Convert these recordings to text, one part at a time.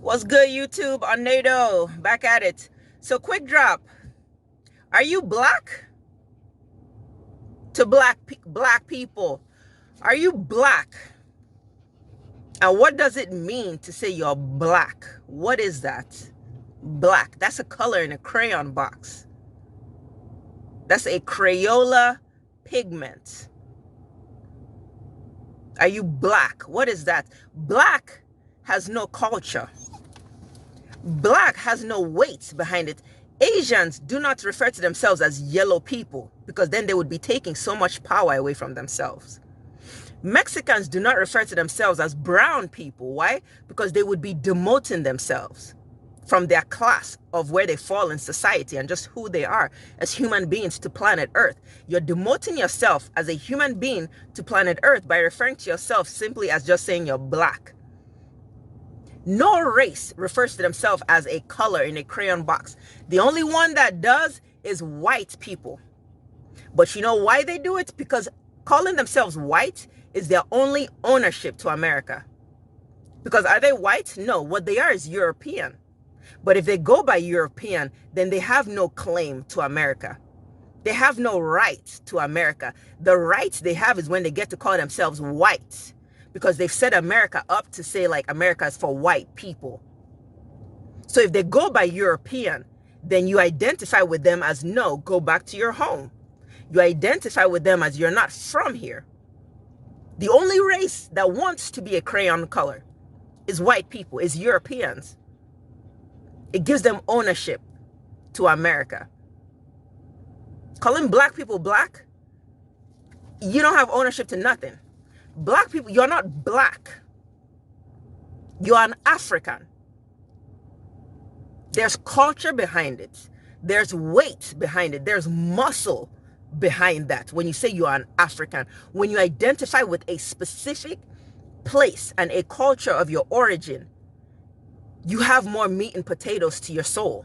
What's good, YouTube? Onaedo, back at it. So, quick drop. Are you black? To black people, are you black? And what does it mean to say you're black? What is that? Black. That's a color in a crayon box. That's a Crayola pigment. Are you black? What is that? Black has no culture. Black has no weight behind it. Asians do not refer to themselves as yellow people because then they would be taking so much power away from themselves. Mexicans do not refer to themselves as brown people. Why? Because they would be demoting themselves from their class of where they fall in society and just who they are as human beings to planet Earth. You're demoting yourself as a human being to planet Earth by referring to yourself simply as just saying you're black. No race refers to themselves as a color in a crayon box. The only one that does is white people. But you know why they do it? Because calling themselves white is their only ownership to America. Because are they white? No, what they are is European. But if they go by European, then they have no claim to America. They have no right to America. The rights they have is when they get to call themselves white, because they've set America up to say like America is for white people. So if they go by European, then you identify with them as no, go back to your home. You identify with them as you're not from here. The only race that wants to be a crayon color is white people, is Europeans. It gives them ownership to America. Calling black people black, you don't have ownership to nothing. Black people, you're not black. You're an African. There's culture behind it. There's weight behind it. There's muscle behind that. When you say you are an African, when you identify with a specific place and a culture of your origin, you have more meat and potatoes to your soul.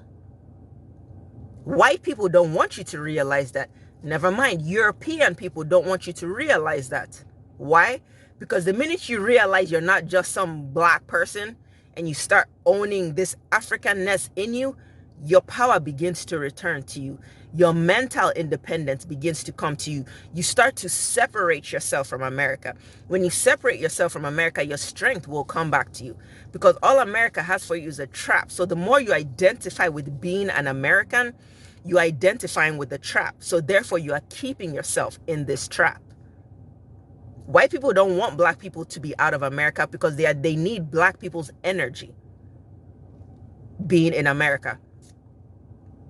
White people don't want you to realize that. Never mind, European people don't want you to realize that. Why? Because the minute you realize you're not just some black person and you start owning this Africanness in you, your power begins to return to you. Your mental independence begins to come to you. You start to separate yourself from America. When you separate yourself from America, your strength will come back to you, because all America has for you is a trap. So the more you identify with being an American, you're identifying with the trap. So therefore, you are keeping yourself in this trap. White people don't want black people to be out of America because they need black people's energy being in America.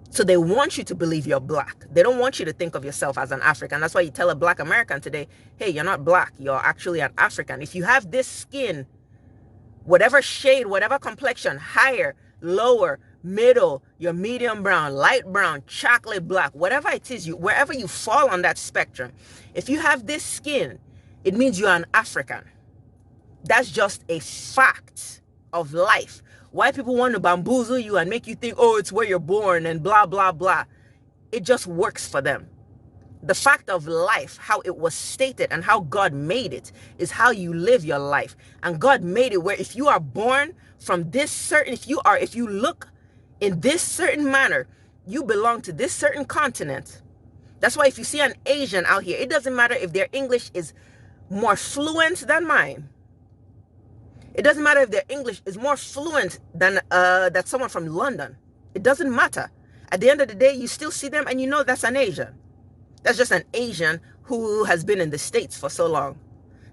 So they want you to believe you're black. They don't want you to think of yourself as an African. That's why you tell a black American today, hey, you're not black. You're actually an African. If you have this skin, whatever shade, whatever complexion, higher, lower, middle, you're medium brown, light brown, chocolate black, whatever it is, wherever you fall on that spectrum, if you have this skin, it means you're an African. That's just a fact of life. White people want to bamboozle you and make you think, oh, it's where you're born and blah, blah, blah. It just works for them. The fact of life, how it was stated and how God made it, is how you live your life. And God made it where if you are born from this certain, if you look in this certain manner, you belong to this certain continent. That's why if you see an Asian out here, it doesn't matter if their English is more fluent than mine. It doesn't matter if their English is more fluent than that someone from London. It doesn't matter. At the end of the day, you still see them and you know that's an Asian. That's just an Asian who has been in the States for so long.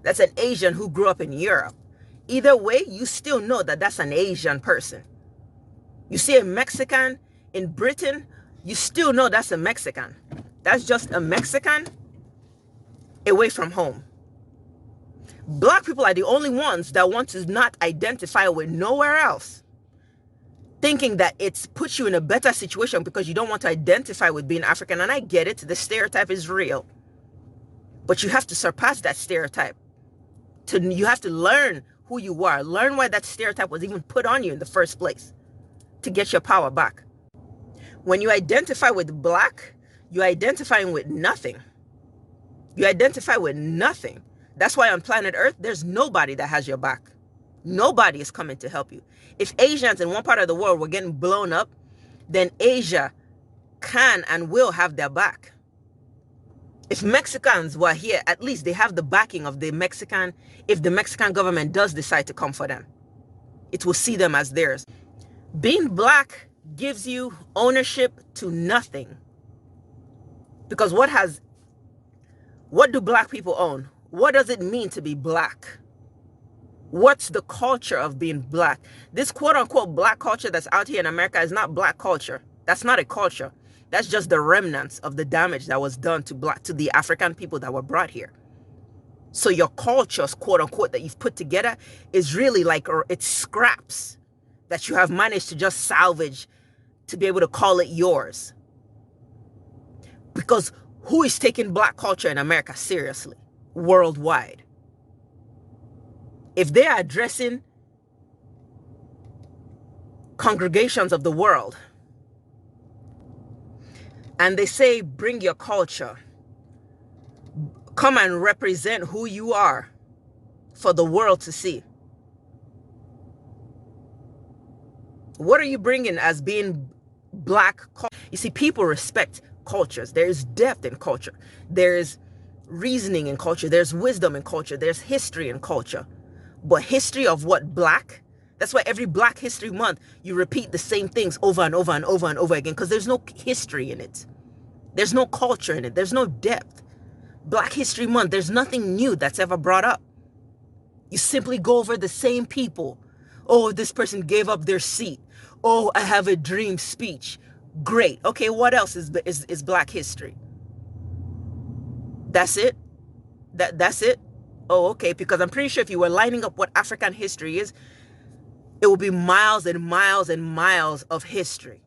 That's an Asian who grew up in Europe. Either way, you still know that that's an Asian person. You see a Mexican in Britain, you still know that's a Mexican. That's just a Mexican away from home. Black people are the only ones that want to not identify with nowhere else, thinking that it's put you in a better situation because you don't want to identify with being African. And I get it, the stereotype is real. But you have to surpass that stereotype. You have to learn who you are, learn why that stereotype was even put on you in the first place, to get your power back. When you identify with black, you're identifying with nothing. You identify with nothing. That's why on planet Earth, there's nobody that has your back. Nobody is coming to help you. If Asians in one part of the world were getting blown up, then Asia can and will have their back. If Mexicans were here, at least they have the backing of the Mexican. If the Mexican government does decide to come for them, it will see them as theirs. Being black gives you ownership to nothing. Because what do black people own? What does it mean to be black? What's the culture of being black? This quote unquote black culture that's out here in America is not black culture. That's not a culture. That's just the remnants of the damage that was done to the African people that were brought here. So your cultures, quote unquote, that you've put together is really like, it's scraps that you have managed to just salvage to be able to call it yours. Because who is taking black culture in America seriously, worldwide? If they are addressing congregations of the world and they say, bring your culture, come and represent who you are for the world to see. What are you bringing as being black culture? You see, people respect cultures. There's depth in culture. There's reasoning in culture. There's wisdom in culture. There's history in culture. But history of what? Black? That's why every Black History Month, you repeat the same things over and over and over and over again, because there's no history in it. There's no culture in it. There's no depth. Black History Month, there's nothing new that's ever brought up. You simply go over the same people. Oh, this person gave up their seat. Oh, I have a dream speech. Great. Okay, what else is Black history? That's it? That's it? Oh, okay, because I'm pretty sure if you were lining up what African history is, it will be miles and miles and miles of history.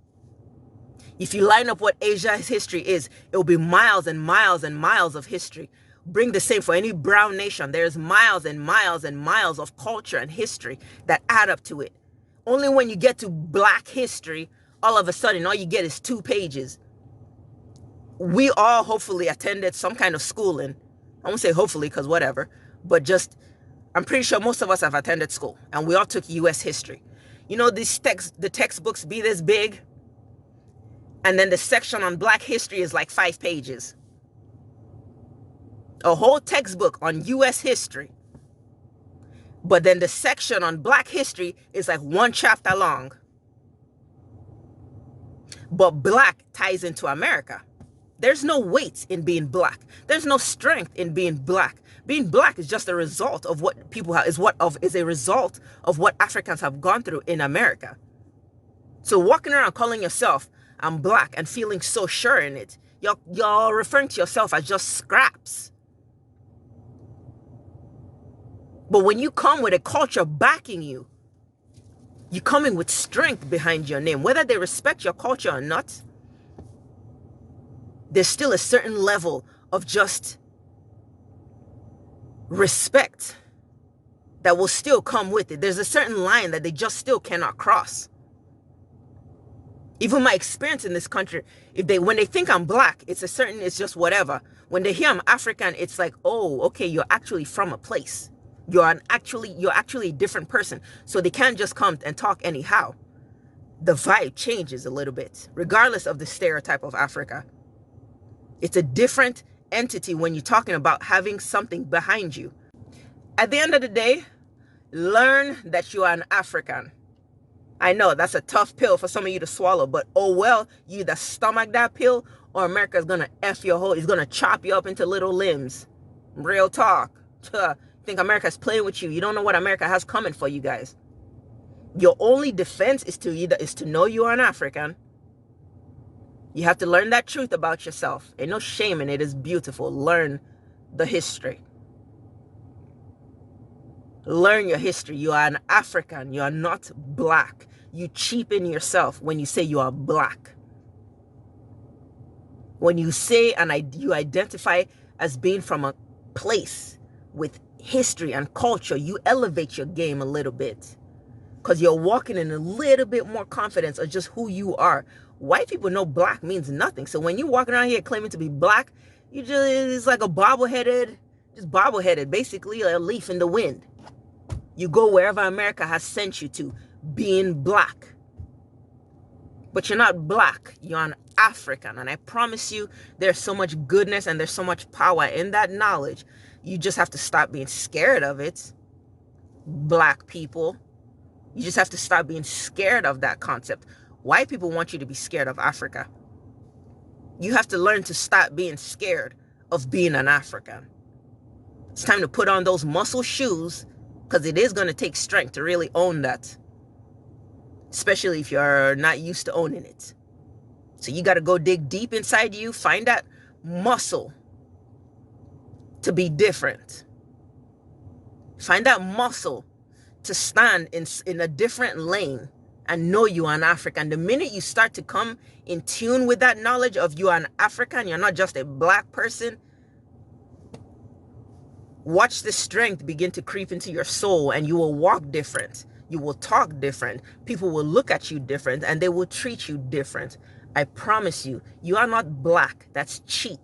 If you line up what Asia's history is, it will be miles and miles and miles of history. Bring the same for any brown nation. There's miles and miles and miles of culture and history that add up to it. Only when you get to Black history, all of a sudden, all you get is 2 pages. We all hopefully attended some kind of schooling. I won't say hopefully because whatever, but just, I'm pretty sure most of us have attended school and we all took U.S. history. You know, the textbooks be this big, and then the section on Black history is like 5 pages. A whole textbook on U.S. history. But then the section on Black history is like 1 chapter long. But Black ties into America. There's no weight in being Black. There's no strength in being Black. Being Black is just a result of what people have, is a result of what Africans have gone through in America. So walking around calling yourself, I'm Black, and feeling so sure in it, you're referring to yourself as just scraps. But when you come with a culture backing you, you come in with strength behind your name. Whether they respect your culture or not, there's still a certain level of just respect that will still come with it. There's a certain line that they just still cannot cross. Even my experience in this country, when they think I'm Black, it's just whatever. When they hear I'm African, it's like, oh, okay, you're actually from a place. You're actually a different person. So they can't just come and talk anyhow. The vibe changes a little bit, regardless of the stereotype of Africa. It's a different entity when you're talking about having something behind you. At the end of the day, learn that you are an African. I know that's a tough pill for some of you to swallow, but oh well, you either stomach that pill or America's gonna F your whole, it's gonna chop you up into little limbs. Real talk. Think America's playing with you. You don't know what America has coming for you guys. Your only defense is to know you are an African. You have to learn that truth about yourself. Ain't no shame in it. It's beautiful. Learn the history. Learn your history. You are an African. You are not Black. You cheapen yourself when you say you are Black. When you say you identify as being from a place with history and culture, you elevate your game a little bit. Because you're walking in a little bit more confidence of just who you are. White people know Black means nothing. So when you're walking around here claiming to be Black, it's like a bobbleheaded, basically a leaf in the wind. You go wherever America has sent you to, being black. But you're not black, you're an African. And I promise you, there's so much goodness and there's so much power in that knowledge. You just have to stop being scared of it, black people. You just have to stop being scared of that concept. White people want you to be scared of Africa. You have to learn to stop being scared of being an African. It's time to put on those muscle shoes, because it is going to take strength to really own that, especially if you're not used to owning it. So you got to go dig deep inside you, find that muscle to be different. Find that muscle to stand in a different lane and know you are an African. The minute you start to come in tune with that knowledge of you are an African, you're not just a black person, watch the strength begin to creep into your soul, and you will walk different. You will talk different. People will look at you different, and they will treat you different. I promise you, you are not black. That's cheap.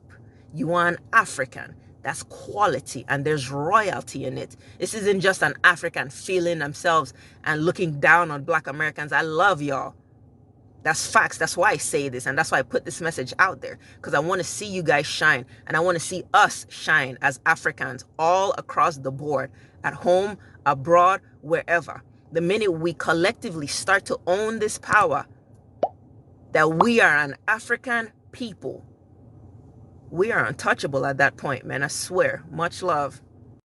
You are an African. That's quality, and there's royalty in it. This isn't just an African feeling themselves and looking down on black Americans. I love y'all. That's facts. That's why I say this, and that's why I put this message out there, because I want to see you guys shine, and I want to see us shine as Africans all across the board, at home, abroad, wherever. The minute we collectively start to own this power, that we are an African people, we are untouchable at that point, man. I swear. Much love.